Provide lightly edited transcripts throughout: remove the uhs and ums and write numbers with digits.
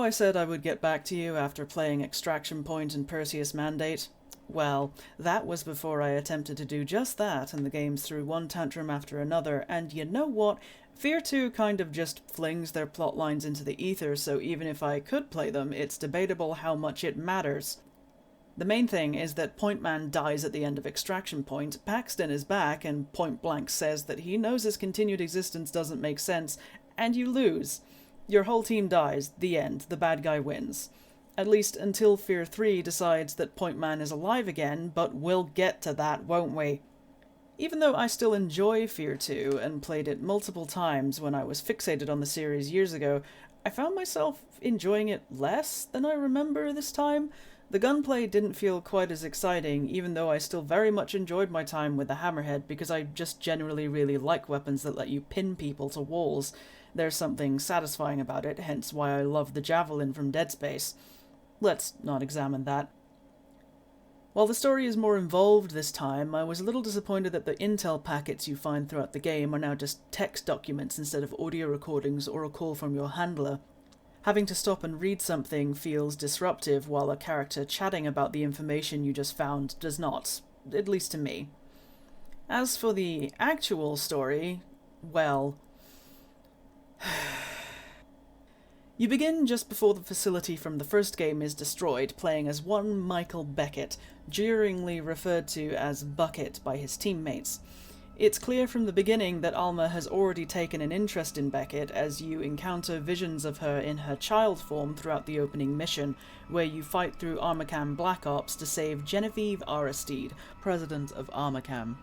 how I said I would get back to you after playing Extraction Point and Perseus Mandate? Well, that was before I attempted to do just that, and the games threw one tantrum after another, and you know what? F.E.A.R 2 kind of just flings their plot lines into the ether, so even if I could play them, it's debatable how much it matters. The main thing is that Point Man dies at the end of Extraction Point, Paxton is back, and point blank says that he knows his continued existence doesn't make sense, and you lose. Your whole team dies, the end, the bad guy wins. At least until F.E.A.R 3 decides that Point Man is alive again, but we'll get to that, won't we? Even though I still enjoy F.E.A.R 2 and played it multiple times when I was fixated on the series years ago, I found myself enjoying it less than I remember this time. The gunplay didn't feel quite as exciting, even though I still very much enjoyed my time with the Hammerhead because I just generally really like weapons that let you pin people to walls. There's something satisfying about it, hence why I love the Javelin from Dead Space. Let's not examine that. While the story is more involved this time, I was a little disappointed that the intel packets you find throughout the game are now just text documents instead of audio recordings or a call from your handler. Having to stop and read something feels disruptive, while a character chatting about the information you just found does not, at least to me. As for the actual story, well... You begin just before the facility from the first game is destroyed, playing as one Michael Becket, jeeringly referred to as Bucket by his teammates. It's clear from the beginning that Alma has already taken an interest in Becket, as you encounter visions of her in her child form throughout the opening mission, where you fight through Armacham Black Ops to save Genevieve Aristide, president of Armacham.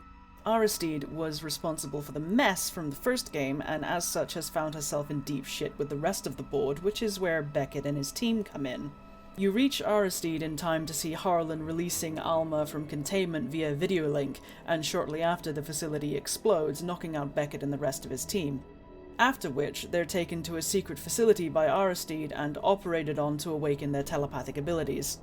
Aristide was responsible for the mess from the first game, and as such has found herself in deep shit with the rest of the board, which is where Becket and his team come in. You reach Aristide in time to see Harlan releasing Alma from containment via video link, and shortly after the facility explodes, knocking out Becket and the rest of his team. After which, they're taken to a secret facility by Aristide and operated on to awaken their telepathic abilities.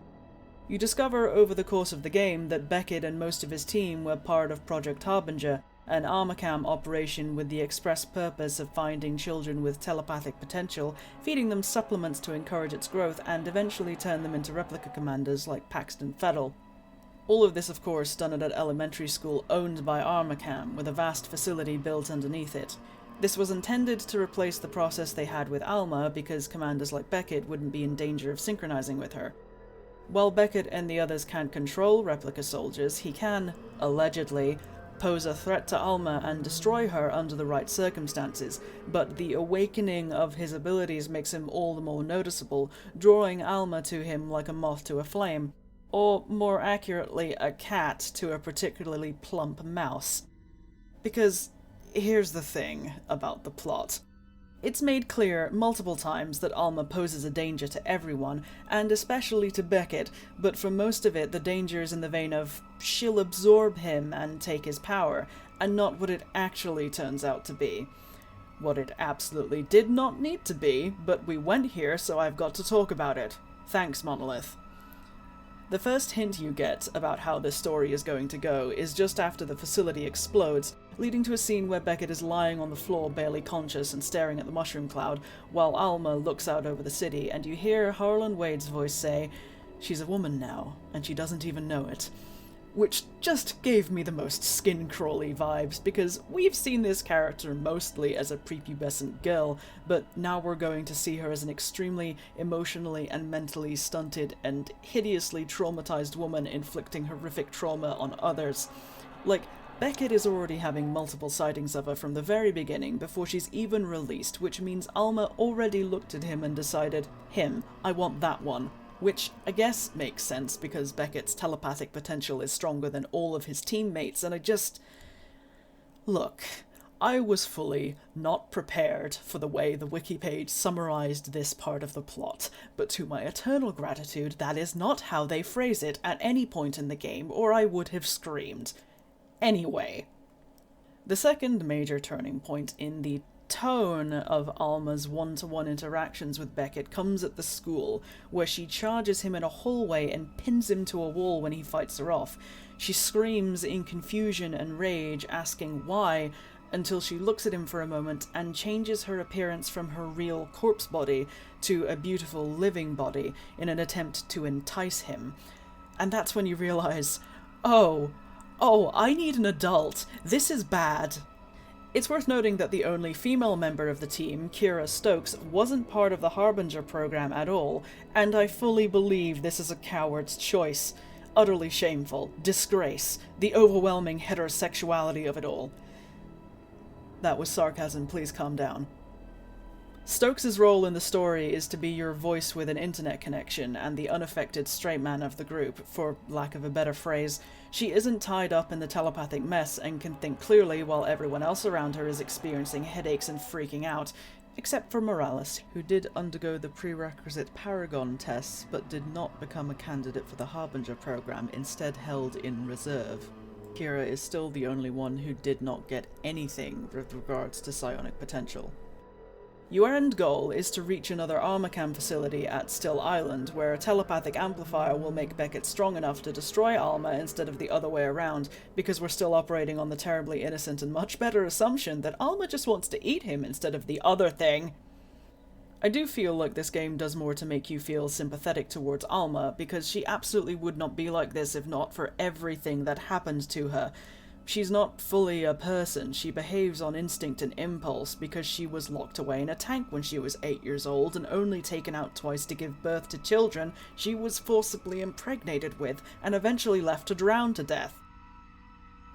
You discover over the course of the game that Becket and most of his team were part of Project Harbinger, an Armacham operation with the express purpose of finding children with telepathic potential, feeding them supplements to encourage its growth, and eventually turn them into replica commanders like Paxton Fettel. All of this, of course, done at an elementary school owned by Armacham, with a vast facility built underneath it. This was intended to replace the process they had with Alma, because commanders like Becket wouldn't be in danger of synchronizing with her. While Becket and the others can't control replica soldiers, he can, allegedly, pose a threat to Alma and destroy her under the right circumstances, but the awakening of his abilities makes him all the more noticeable, drawing Alma to him like a moth to a flame, or more accurately, a cat to a particularly plump mouse. Because here's the thing about the plot. It's made clear multiple times that Alma poses a danger to everyone, and especially to Becket, but for most of it the danger is in the vein of she'll absorb him and take his power, and not what it actually turns out to be. What it absolutely did not need to be, but we went here so I've got to talk about it. Thanks, Monolith. The first hint you get about how this story is going to go is just after the facility explodes, leading to a scene where Becket is lying on the floor barely conscious and staring at the mushroom cloud, while Alma looks out over the city, and you hear Harlan Wade's voice say, "She's a woman now, and she doesn't even know it." Which just gave me the most skin-crawly vibes, because we've seen this character mostly as a prepubescent girl, but now we're going to see her as an extremely emotionally and mentally stunted and hideously traumatized woman inflicting horrific trauma on others. Like, Becket is already having multiple sightings of her from the very beginning before she's even released, which means Alma already looked at him and decided, him, I want that one. Which I guess makes sense because Becket's telepathic potential is stronger than all of his teammates, and Look, I was fully not prepared for the way the wiki page summarized this part of the plot, but to my eternal gratitude, that is not how they phrase it at any point in the game, or I would have screamed. Anyway. The second major turning point in the tone of Alma's one-to-one interactions with Becket comes at the school, where she charges him in a hallway and pins him to a wall when he fights her off. She screams in confusion and rage, asking why, until she looks at him for a moment and changes her appearance from her real corpse body to a beautiful living body in an attempt to entice him. And that's when you realize, oh, I need an adult. This is bad. It's worth noting that the only female member of the team, Kira Stokes, wasn't part of the Harbinger program at all, and I fully believe this is a coward's choice. Utterly shameful. Disgrace. The overwhelming heterosexuality of it all. That was sarcasm, please calm down. Stokes' role in the story is to be your voice with an internet connection and the unaffected straight man of the group, for lack of a better phrase. She isn't tied up in the telepathic mess and can think clearly while everyone else around her is experiencing headaches and freaking out, except for Morales, who did undergo the prerequisite Paragon tests but did not become a candidate for the Harbinger program, instead held in reserve. Kira is still the only one who did not get anything with regards to psionic potential. Your end goal is to reach another Armacham facility at Still Island, where a telepathic amplifier will make Becket strong enough to destroy Alma instead of the other way around, because we're still operating on the terribly innocent and much better assumption that Alma just wants to eat him instead of the other thing. I do feel like this game does more to make you feel sympathetic towards Alma, because she absolutely would not be like this if not for everything that happened to her. She's not fully a person, she behaves on instinct and impulse because she was locked away in a tank when she was 8 years old and only taken out twice to give birth to children she was forcibly impregnated with and eventually left to drown to death.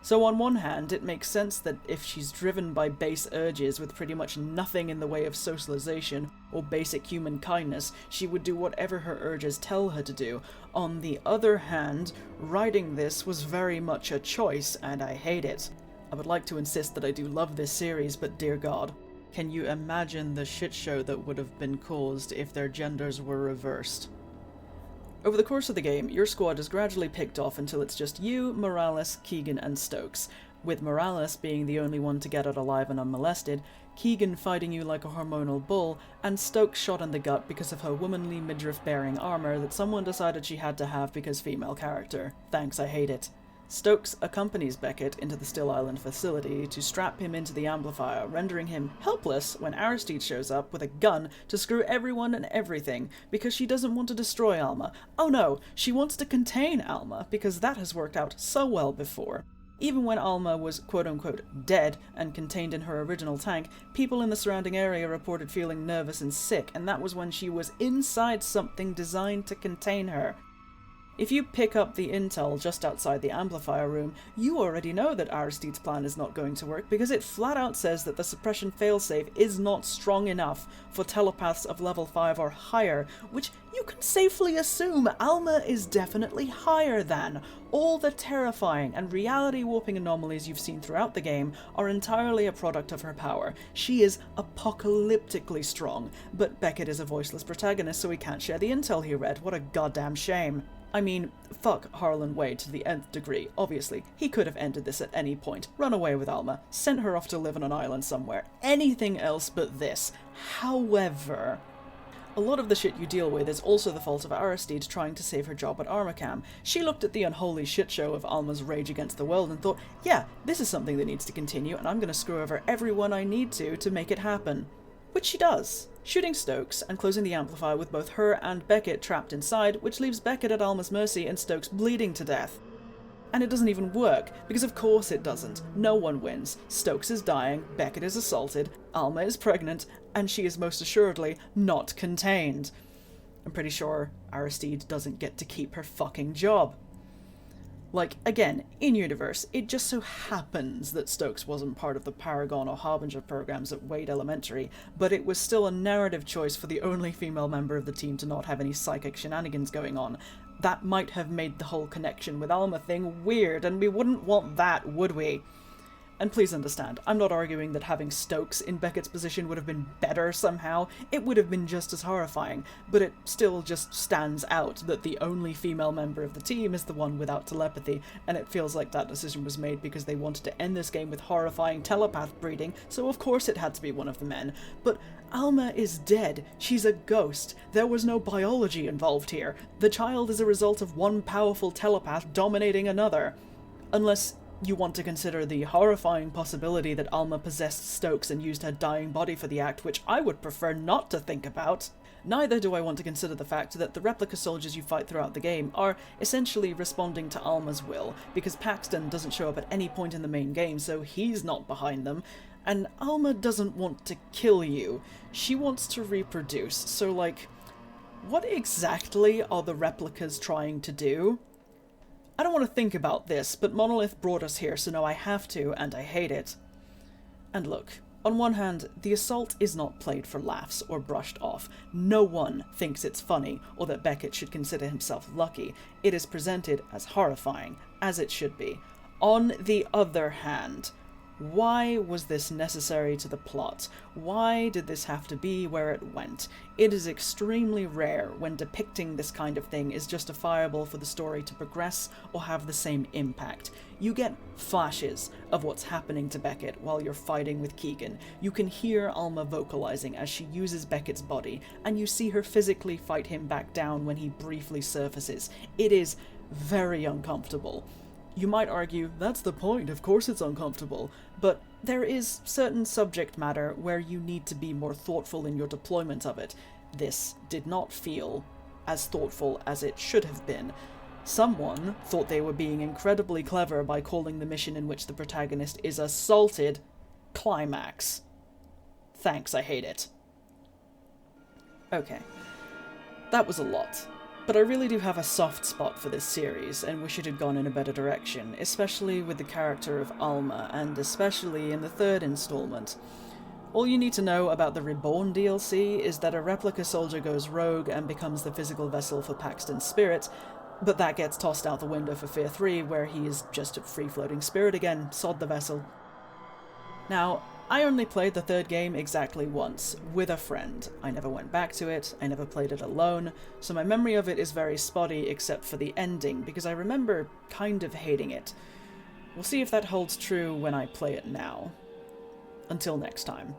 So on one hand, it makes sense that if she's driven by base urges with pretty much nothing in the way of socialization or basic human kindness, she would do whatever her urges tell her to do. On the other hand, writing this was very much a choice, and I hate it. I would like to insist that I do love this series, but dear God, can you imagine the shit show that would have been caused if their genders were reversed? Over the course of the game, your squad is gradually picked off until it's just you, Morales, Keegan, and Stokes, with Morales being the only one to get out alive and unmolested, Keegan fighting you like a hormonal bull, and Stokes shot in the gut because of her womanly midriff-bearing armor that someone decided she had to have because female character. Thanks, I hate it. Stokes accompanies Becket into the Still Island facility to strap him into the amplifier, rendering him helpless when Aristide shows up with a gun to screw everyone and everything, because she doesn't want to destroy Alma. Oh no, she wants to contain Alma, because that has worked out so well before. Even when Alma was quote-unquote dead and contained in her original tank, people in the surrounding area reported feeling nervous and sick, and that was when she was inside something designed to contain her. If you pick up the intel just outside the amplifier room, you already know that Aristide's plan is not going to work because it flat out says that the suppression failsafe is not strong enough for telepaths of level 5 or higher, which you can safely assume Alma is definitely higher than. All the terrifying and reality-warping anomalies you've seen throughout the game are entirely a product of her power. She is apocalyptically strong, but Becket is a voiceless protagonist so he can't share the intel he read. What a goddamn shame. I mean, fuck Harlan Wade to the nth degree, obviously. He could have ended this at any point, run away with Alma, sent her off to live on an island somewhere. Anything else but this. However, a lot of the shit you deal with is also the fault of Aristide trying to save her job at Armacham. She looked at the unholy shitshow of Alma's rage against the world and thought, yeah, this is something that needs to continue and I'm gonna screw over everyone I need to make it happen. Which she does, shooting Stokes and closing the amplifier with both her and Becket trapped inside, which leaves Becket at Alma's mercy and Stokes bleeding to death. And it doesn't even work, because of course it doesn't. No one wins. Stokes is dying, Becket is assaulted, Alma is pregnant, and she is most assuredly not contained. I'm pretty sure Aristide doesn't get to keep her fucking job. Like, again, in universe, it just so happens that Stokes wasn't part of the Paragon or Harbinger programs at Wade Elementary, but it was still a narrative choice for the only female member of the team to not have any psychic shenanigans going on. That might have made the whole connection with Alma thing weird, and we wouldn't want that, would we? And please understand, I'm not arguing that having Stokes in Becket's position would have been better somehow. It would have been just as horrifying, but it still just stands out that the only female member of the team is the one without telepathy, and it feels like that decision was made because they wanted to end this game with horrifying telepath breeding, so of course it had to be one of the men. But Alma is dead. She's a ghost. There was no biology involved here. The child is a result of one powerful telepath dominating another. Unless you want to consider the horrifying possibility that Alma possessed Stokes and used her dying body for the act, which I would prefer not to think about. Neither do I want to consider the fact that the replica soldiers you fight throughout the game are essentially responding to Alma's will, because Paxton doesn't show up at any point in the main game, so he's not behind them, and Alma doesn't want to kill you. She wants to reproduce, so like, what exactly are the replicas trying to do? I don't want to think about this, but Monolith brought us here, so now I have to, and I hate it. And look, on one hand, the assault is not played for laughs or brushed off. No one thinks it's funny, or that Becket should consider himself lucky. It is presented as horrifying, as it should be. On the other hand, why was this necessary to the plot? Why did this have to be where it went? It is extremely rare when depicting this kind of thing is justifiable for the story to progress or have the same impact. You get flashes of what's happening to Becket while you're fighting with Keegan. You can hear Alma vocalizing as she uses Becket's body, and you see her physically fight him back down when he briefly surfaces. It is very uncomfortable. You might argue, that's the point, of course it's uncomfortable, but there is certain subject matter where you need to be more thoughtful in your deployment of it. This did not feel as thoughtful as it should have been. Someone thought they were being incredibly clever by calling the mission in which the protagonist is assaulted Climax. Thanks, I hate it. Okay, that was a lot. But I really do have a soft spot for this series, and wish it had gone in a better direction, especially with the character of Alma, and especially in the third installment. All you need to know about the Reborn DLC is that a replica soldier goes rogue and becomes the physical vessel for Paxton's spirit, but that gets tossed out the window for F.E.A.R 3, where he is just a free-floating spirit again, sod the vessel. Now, I only played the third game exactly once, with a friend. I never went back to it, I never played it alone, so my memory of it is very spotty except for the ending, because I remember kind of hating it. We'll see if that holds true when I play it now. Until next time.